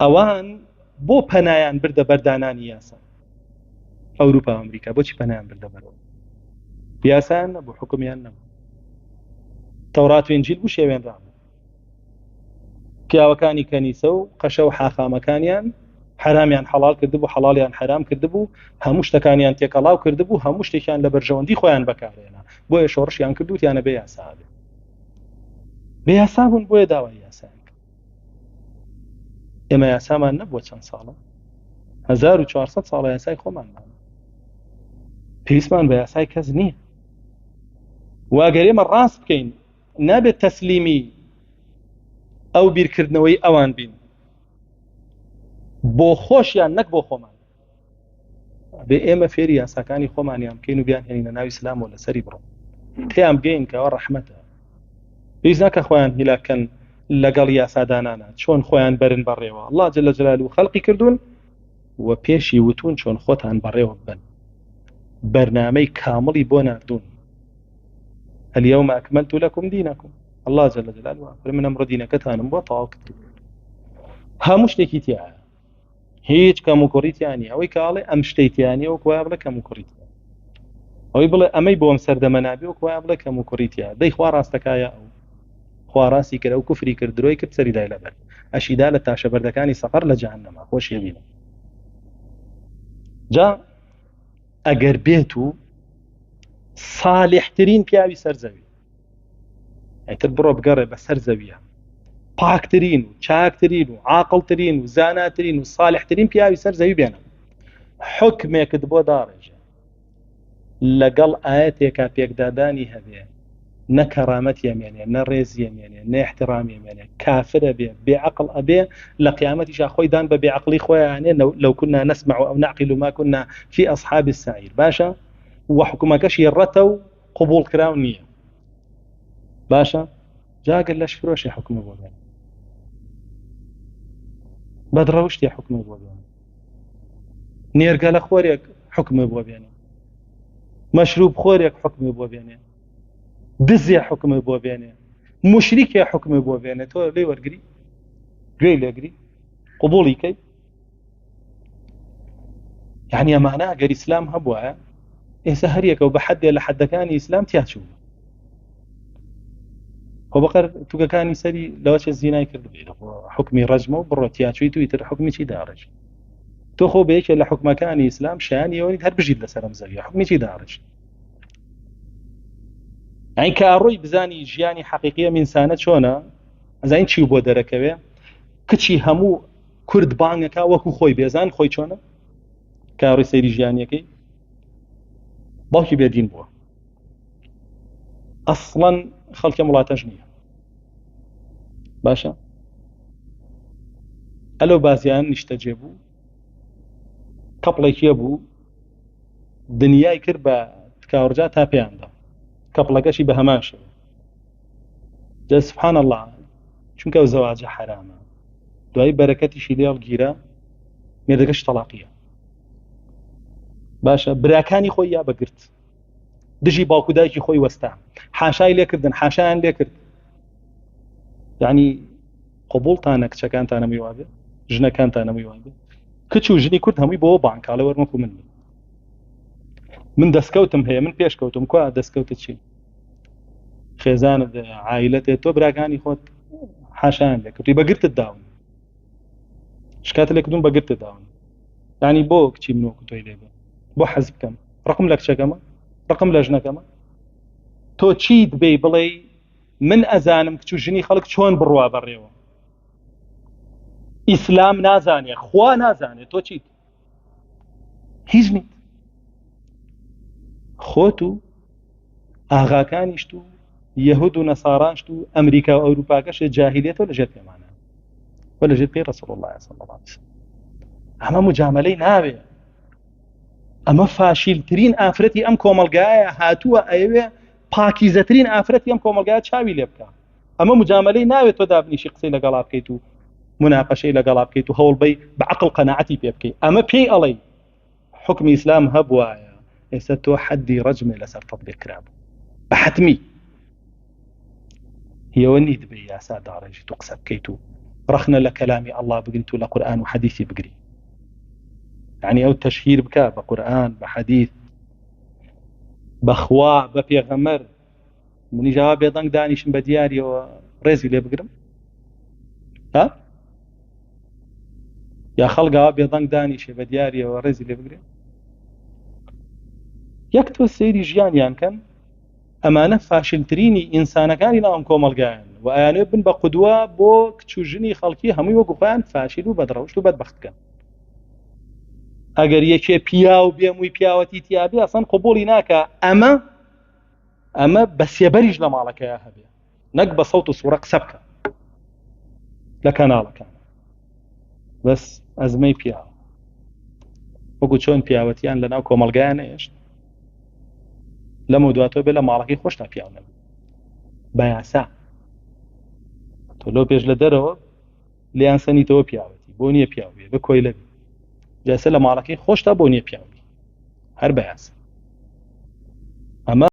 ئەوان بۆ پەنایان بردە بەردانانی یاسا ئەوروپا و ئەمریکا بۆچی پەنایان بردە بەرەوە یاسایان نەبوو حکمیان نەبوو تەورات و ئینجیل بوو شێوێنرابوو پیاوەکانی کەنیسە و قەشە و حاخامەکانیان حرامیان حەڵال کردبوو حەڵالیان حرام کردبوو هەموو شتەکانیان تێکەڵاو کردبوو هەموو شتێکیان لە بەرژەوەندی خۆیان بەکارهێنا بۆیە شۆڕشیان کردووت یانە بێ یاسا بێ بێ یاسا بوون بۆیە داوای یاسایان کرد ئێمە یاسامان نەبووە چەند ساڵە 1400 ساڵە یاسای خۆمانمان پێویستمان بە یاسای کەس نییە واگەرێمە ڕاست بکەین نابێت تەسلیمی ئەو بیرکردنەوەی ئەوان بین بۆ خۆشیان نەک بۆ خۆمان بێ ئێمە فێری یاساکانی خۆمانیان بکەین و بیان هێنینە ناوی ئیسلامەوە لەسەری بڕۆن تێیان بگەین کە ئەوە ڕەحمەتە پێویست ناکە خۆیان هیلاکەن لەگەڵ یاسادانانە چۆن خۆیان بەرن بەڕێوە الله جل جلاله خەڵقی کردوون و پێشی وتون چۆن خۆتان بەڕێوە بن بەرنامەی کامڵی بۆ ناردوون اليوم أكملت لكم دينكم الله جل جلاله من أمر دينكتانم بۆ تەواو کردوون هەموو شتێکی تیایە هیچ کەم و کوڕیتیانی ئەوەی کاڵێ ئەم شتەیتیانی وەک وایە بڵێ کەم و کوڕیتیان ئەوەی بڵێ ئەمەی بۆم سەردەمە نابێ وەک وایە بڵێ کەم و کوڕیتیان دەی خوا ڕاستەکایە ئەو خوا ڕاستی کرد ئەو کوفری کرد درۆی کرد سەری دای لەبەر ئەشیدا لە تاشە بەردەکانی سەقەر لە جەهەنەمە خۆشیە بینە جا ئەگەر بێت و صالحترین پیاوی سەرزەوی ئەیتر بڕۆ بگەڕێ بە سەرزەویە پاکترین و چاکترین و عاقڵترین و زاناترین و صالحترین پیاوی سەرزەوی بێنە حکمێکت بۆ داڕێژە لەگەڵ ئاەتێکا پێکدادانی هەبێ نە کەرامەتی ئەمێنێ نە ڕێزی ئەمێنێ نە احترامی ئەمێنێ کافرە بێ بێعەقڵ ئەبێ لە قیامەتیشا خۆی دان بە بێعەقڵی خۆیانێ لەو كنا نسمع أو نعقل ما كنا في أصحاب السعير باشا وحكمكش يرته قبول كراو نية باشا جاقل لش فروش حكم بوبين بدروشتي حكم بوبين نيرقال خوريك حكم بوبين مشروب خوريك حكم بوبين دزي حكم بوبين مشرك حكم بوبين تو لي ورقري قري لي قبولي كي يعني معناها قال إسلام هبوا إنسا هريك وبحد لحد كان إسلام تياتشو وبقر توكا كان يسري لواش الزنا يكرد بيده حكمي رجمه برو تياتشو تويتر حكمي شي دارج تو خو بيك لحكم كان إسلام شان يوني هر بجيد لسرم زوية حكمي شي دارج يعني كاروي بزاني جياني حقيقية من سنة شونا زين شي بو دركوي كتشي همو كرد بانكا وكو خوي بيزان خوي شونا كاروي سيري جيانيكي باوكي بيدين بوا اصلا خلق مڵاتەش نییە باشە ئەلۆ بازیان نیشتەجێ بوو کەپڵێکیە بوو دنیای کرد بە تکاوڕجا تا پێیاندا کەپڵەکەشی بە هەمان شێوە جا سبحان الله چونکە ئەو زەواجە حرامە دوایی بەرەکەتیشی لێڵ گیرە مێردەکەش تەلاقیە باشە براکانی خۆی یا بەگرت دژی باوکو دایکی خۆی وەستا حاشای لێکردن حاشایان لێکرد یعنی قبولتانە کچەکانتانە میوابێ ژنەکانتانە میوابێ کچ و ژنی کورد هەمووی بۆ بانکاڵە وەرمەکو من دەستکەوتم هەیە من پێشکەوتم کوا دەستکەوتە چی خێزانت عائلەتێ تۆ براکانی خۆت حاشایان لێکردی بەگرتت داون شکاتە لێکردون بەگرتت داون یعنی بۆ کچی من وەکو تۆی لێبێ بۆ حەز بکەم ڕقم لە کچەکەمە ڕقم لە ژنەکەمە تۆ چیت بێ بڵێ من ئەزانم کچ و ژنی خەڵک چۆن بڕوا بەڕێوە ئیسلام نازانێ خوا نازانێ تۆ چیت هیچ نیت خۆت و ئاغاکانیشت و یەهود و نەسارانشت و ئەمریکا و ئەوروپاکەش جاهیلێتەوە لەژێر پێمانە وە لەژێر پێی ڕەسوڵ الله صلی الله عليه وسلم ئەمە مجاملەی ناوێ ئەمە فاشیلترین ئافرەتی ئەم کۆمەلگایە هاتووە ئەوێ پاکیزەترین ئافرەتی ئەم کۆمەلگایە چاوی لێ بکە ئەمە مجاملەی ناوێت تۆ دابنیشی قسەی لەگەڵا بکەیت و مناقەشەی لەگەڵا بکەیت و هەوڵبەی بەعەقڵ قەناعەتی پێ بکەیت ئەمە پێی ئەڵێ حکمی ئیسلام هەبوایە ئێستا تۆ حەدی ڕەجمێ لەسەر تەطبیق کرابوو بە حەتمی هیەوە نیت بێ یاسا داڕێژیت و قسە بکەیت و رخنا لكلامي الله بقريت ولا قرآن وحديثي بقري يعني أو تشهير بك بقرآن بحديث بخوا ببيغمر مني جواب يضنك دانيشن بدياري ورزي لي بقرم ها يا خلق بيضنك دانيش بدياري ورزي لي بقرم يكتب السيري جيان يعني كان ئەمانە فاشلترینی ئینسانەکانی ناوم کۆمەڵگایان و ئەیانێ بن بە قودوە بۆ کچ و ژنی خەڵکی هەمووی وەکو خۆیان فاشل و بەدڕەوشت و بەدبەختکەن ئەگەر یەکێ پیا و بێمووی پیاوەتی تیابێ ئەسەن قبوڵی ناکە ئەمە بە سێبەریش لە ماڵەکەیە هەبێ نەک بە سەوت و سوورە قسە بکە لە کەناڵەکان بەس ئەزمەی پیاوە وەکو چۆن پیاوەتیان لەناو کۆمەڵگایان هێشت لەمە دواتۆ بێ لە ماڵەکەی خۆش تا پیاو نەبێ بە یاسا تۆ لۆ پێش لە دەرەوە لیان سەنیتەوە پیاوەتی بۆ نییە پیاو بێ بە کۆی لەبێ جاسە لە ماڵەکەی خۆش تا بۆ نییە پیاو بێ هەر بە یاسا ئەمە